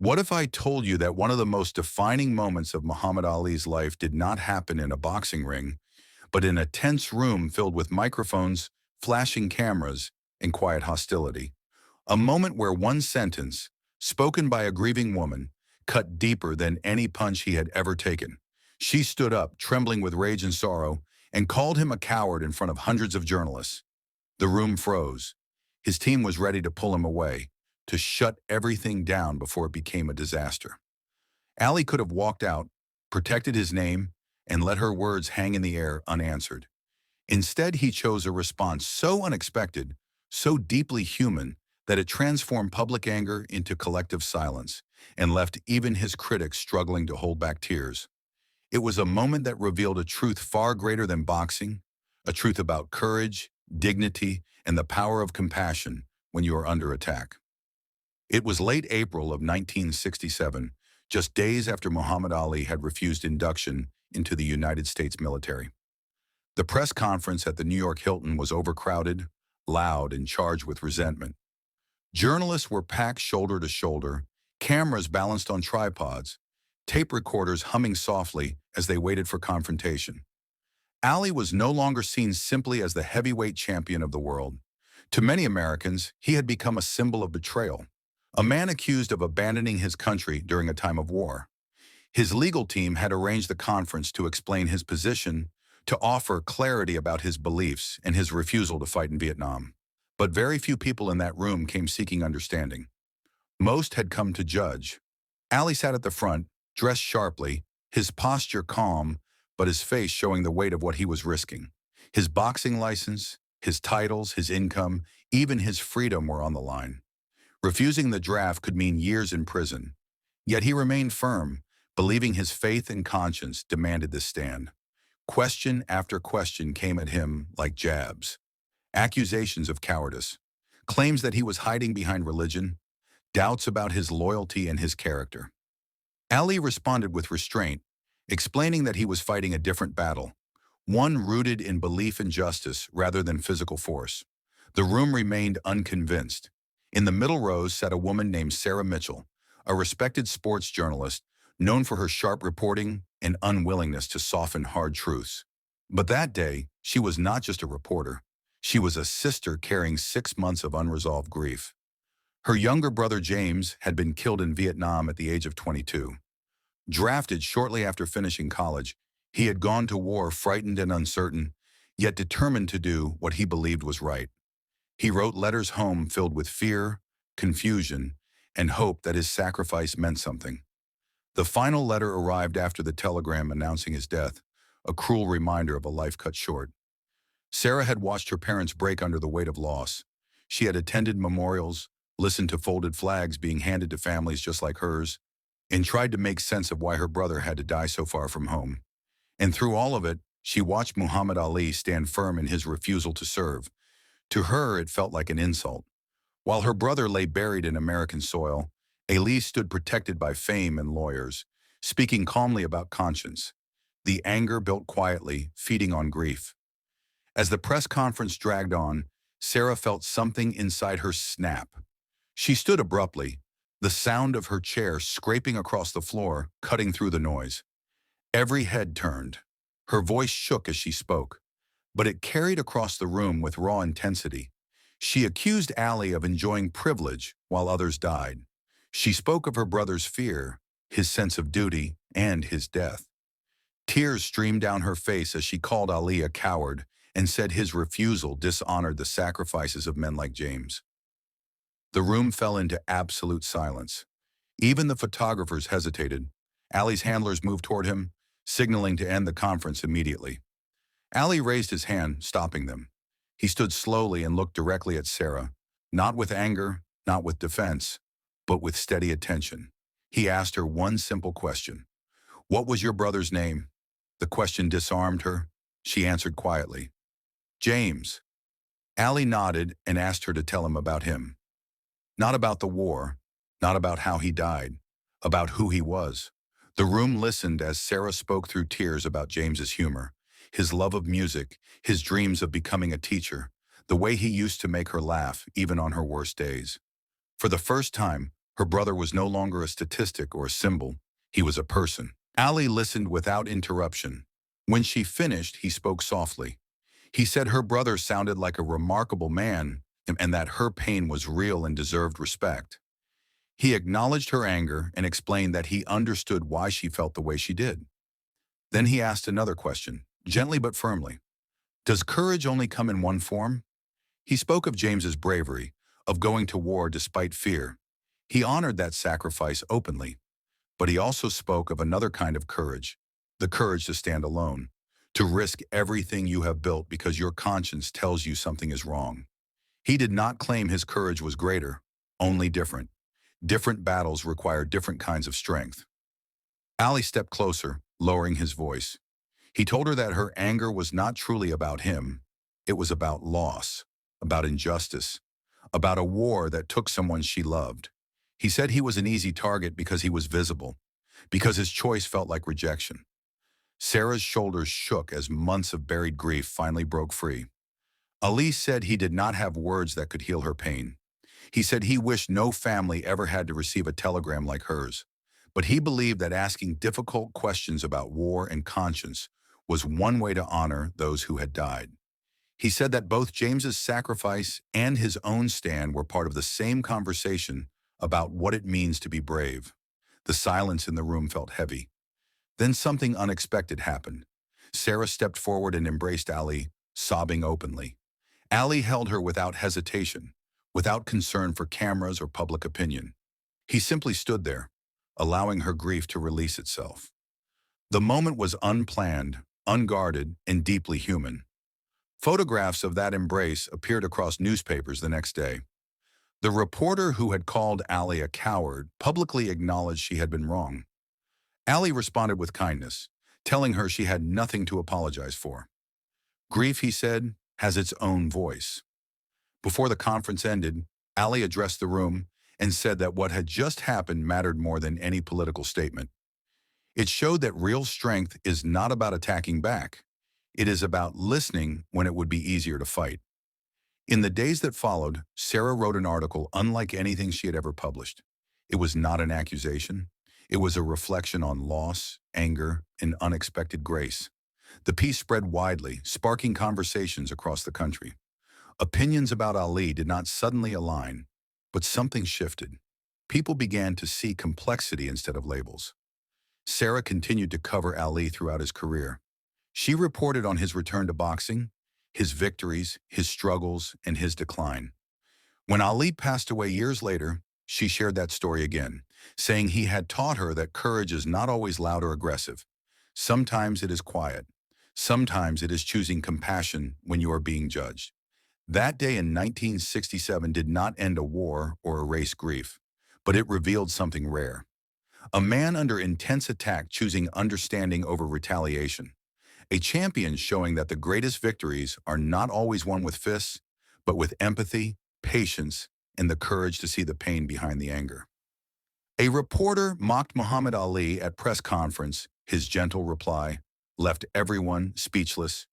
What if I told you that one of the most defining moments of Muhammad Ali's life did not happen in a boxing ring, but in a tense room filled with microphones, flashing cameras, and quiet hostility? A moment where one sentence, spoken by a grieving woman, cut deeper than any punch he had ever taken. She stood up, trembling with rage and sorrow, and called him a coward in front of hundreds of journalists. The room froze. His team was ready to pull him away, to shut everything down before it became a disaster. Ali could have walked out, protected his name, and let her words hang in the air unanswered. Instead, he chose a response so unexpected, so deeply human, that it transformed public anger into collective silence and left even his critics struggling to hold back tears. It was a moment that revealed a truth far greater than boxing, a truth about courage, dignity, and the power of compassion when you are under attack. It was late April of 1967, just days after Muhammad Ali had refused induction into the United States military. The press conference at the New York Hilton was overcrowded, loud, and charged with resentment. Journalists were packed shoulder to shoulder, cameras balanced on tripods, tape recorders humming softly as they waited for confrontation. Ali was no longer seen simply as the heavyweight champion of the world. To many Americans, he had become a symbol of betrayal, a man accused of abandoning his country during a time of war. His legal team had arranged the conference to explain his position, to offer clarity about his beliefs and his refusal to fight in Vietnam. But very few people in that room came seeking understanding. Most had come to judge. Ali sat at the front, dressed sharply, his posture calm, but his face showing the weight of what he was risking. His boxing license, his titles, his income, even his freedom were on the line. Refusing the draft could mean years in prison. Yet he remained firm, believing his faith and conscience demanded this stand. Question after question came at him like jabs. Accusations of cowardice, claims that he was hiding behind religion, doubts about his loyalty and his character. Ali responded with restraint, explaining that he was fighting a different battle, one rooted in belief in justice rather than physical force. The room remained unconvinced. In the middle rows sat a woman named Sarah Mitchell, a respected sports journalist known for her sharp reporting and unwillingness to soften hard truths. But that day, she was not just a reporter. She was a sister carrying 6 months of unresolved grief. Her younger brother James had been killed in Vietnam at the age of 22. Drafted shortly after finishing college, he had gone to war frightened and uncertain, yet determined to do what he believed was right. He wrote letters home filled with fear, confusion, and hope that his sacrifice meant something. The final letter arrived after the telegram announcing his death, a cruel reminder of a life cut short. Sarah had watched her parents break under the weight of loss. She had attended memorials, listened to folded flags being handed to families just like hers, and tried to make sense of why her brother had to die so far from home. And through all of it, she watched Muhammad Ali stand firm in his refusal to serve. To her, it felt like an insult. While her brother lay buried in American soil, Ali stood protected by fame and lawyers, speaking calmly about conscience. The anger built quietly, feeding on grief. As the press conference dragged on, Sarah felt something inside her snap. She stood abruptly, the sound of her chair scraping across the floor, cutting through the noise. Every head turned. Her voice shook as she spoke, but it carried across the room with raw intensity. She accused Ali of enjoying privilege while others died. She spoke of her brother's fear, his sense of duty, and his death. Tears streamed down her face as she called Ali a coward and said his refusal dishonored the sacrifices of men like James. The room fell into absolute silence. Even the photographers hesitated. Ali's handlers moved toward him, signaling to end the conference immediately. Ali raised his hand, stopping them. He stood slowly and looked directly at Sarah, not with anger, not with defense, but with steady attention. He asked her one simple question. "What was your brother's name?" The question disarmed her. She answered quietly, "James." Ali nodded and asked her to tell him about him. Not about the war, not about how he died, about who he was. The room listened as Sarah spoke through tears about James's humor, his love of music, his dreams of becoming a teacher, the way he used to make her laugh even on her worst days. For the first time, Her brother was no longer a statistic or a symbol. He was a person. Ali listened without interruption. When she finished, he spoke softly. He said her brother sounded like a remarkable man and that her pain was real and deserved respect. He acknowledged her anger and explained that he understood why she felt the way she did. Then he asked another question, gently but firmly. Does courage only come in one form? He spoke of James's bravery, of going to war despite fear. He honored that sacrifice openly, but he also spoke of another kind of courage, the courage to stand alone, to risk everything you have built because your conscience tells you something is wrong. He did not claim his courage was greater, only different. Different battles require different kinds of strength. Ali stepped closer, lowering his voice. He told her that her anger was not truly about him. It was about loss, about injustice, about a war that took someone she loved. He said he was an easy target because he was visible, because his choice felt like rejection. Sarah's shoulders shook as months of buried grief finally broke free. Ali said he did not have words that could heal her pain. He said he wished no family ever had to receive a telegram like hers, but he believed that asking difficult questions about war and conscience was one way to honor those who had died. He said that both James's sacrifice and his own stand were part of the same conversation about what it means to be brave. The silence in the room felt heavy. Then something unexpected happened. Sarah stepped forward and embraced Ali, sobbing openly. Ali held her without hesitation, without concern for cameras or public opinion. He simply stood there, allowing her grief to release itself. The moment was unplanned, unguarded, and deeply human. Photographs of that embrace appeared across newspapers the next day. The reporter who had called Ali a coward publicly acknowledged she had been wrong. Ali responded with kindness, telling her she had nothing to apologize for. Grief, he said, has its own voice. Before the conference ended, Ali addressed the room and said that what had just happened mattered more than any political statement. It showed that real strength is not about attacking back. It is about listening when it would be easier to fight. In the days that followed, Sarah wrote an article unlike anything she had ever published. It was not an accusation. It was a reflection on loss, anger, and unexpected grace. The piece spread widely, sparking conversations across the country. Opinions about Ali did not suddenly align, but something shifted. People began to see complexity instead of labels. Sarah continued to cover Ali throughout his career. She reported on his return to boxing, his victories, his struggles, and his decline. When Ali passed away years later, she shared that story again, saying he had taught her that courage is not always loud or aggressive. Sometimes it is quiet. Sometimes it is choosing compassion when you are being judged. That day in 1967 did not end a war or erase grief, but it revealed something rare. A man under intense attack choosing understanding over retaliation. A champion showing that the greatest victories are not always won with fists, but with empathy, patience, and the courage to see the pain behind the anger. A reporter mocked Muhammad Ali at press conference. His gentle reply left everyone speechless.